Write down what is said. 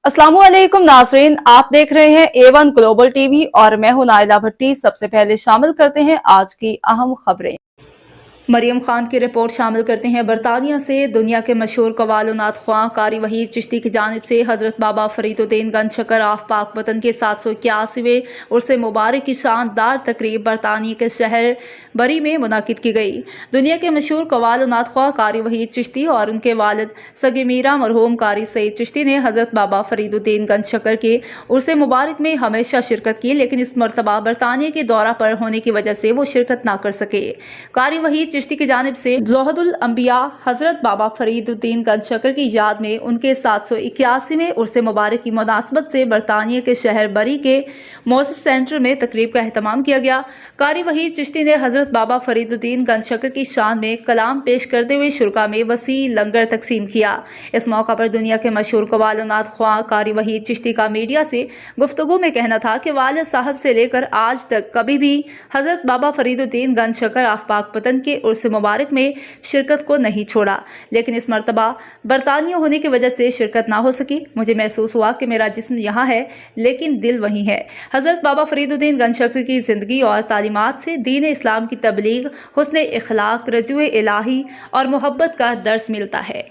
अस्सलामुअलैकुम नाज़रीन, आप देख रहे हैं A1 ग्लोबल टीवी और मैं हूं नाइला भट्टी। सबसे पहले शामिल करते हैं आज की अहम खबरें। मरियम खान की रिपोर्ट शामिल करते हैं। बरतानिया से दुनिया के मशहूर कव्वाल व नात ख्वां कारी वहीद चिश्ती की जानिब से हज़रत बाबा फरीदुद्दीन गंज शकर आफ पाक वतन के 781वें उर्स मुबारक की शानदार तकरीब बरतानिया के शहर बरी में मुनाकिद की गई। दुनिया के मशहूर कव्वाल व नात ख्वां कारी वहीद चिश्ती और उनके वालिद सगे मीरा मरहूम कारी सईद चिश्ती ने हज़रत बाबा फरीदुद्दीन गंज शकर के उर्स मुबारक में हमेशा शिरकत की, लेकिन इस मरतबा बरतानिया के दौरा पर होने की वजह से वो शिरकत ना कर सके। कारी वहीद चिश्ती की जानिब से ज़ोहदुल अंबिया हज़रत बाबा फरीदुद्दीन गंज शकर की याद में उनके 781वें उर्स मुबारक की मुनासबत से बरतानिया के शहर बरी के मोसिस सेंटर में तकरीब का एहतमाम किया गया। कारी वहीद चिश्ती ने हज़रत बाबा फरीदुद्दीन गंज शकर की शान में कलाम पेश करते हुए शुरा में वसी लंगर तकसीम किया। इस मौका पर दुनिया के मशहूर कव्वाल व नात ख्वां कारी वहीद चिश्ती का मीडिया से गुफ्तगू में कहना था कि वालिद साहब से लेकर आज तक कभी भी हज़रत बाबा फरीदुद्दीन गंज शकर आफ पाक वतन के उर्स मुबारक में शिरकत को नहीं छोड़ा, लेकिन इस मरतबा बरतानिया होने की वजह से शिरकत ना हो सकी। मुझे महसूस हुआ कि मेरा जिस्म यहाँ है लेकिन दिल वहीं है। हज़रत बाबा फरीदुद्दीन गंज शकर की ज़िंदगी और तालीमात से दीन इस्लाम की तबलीग, हुस्न इखलाक, रजू इलाही और मोहब्बत का दर्स मिलता है।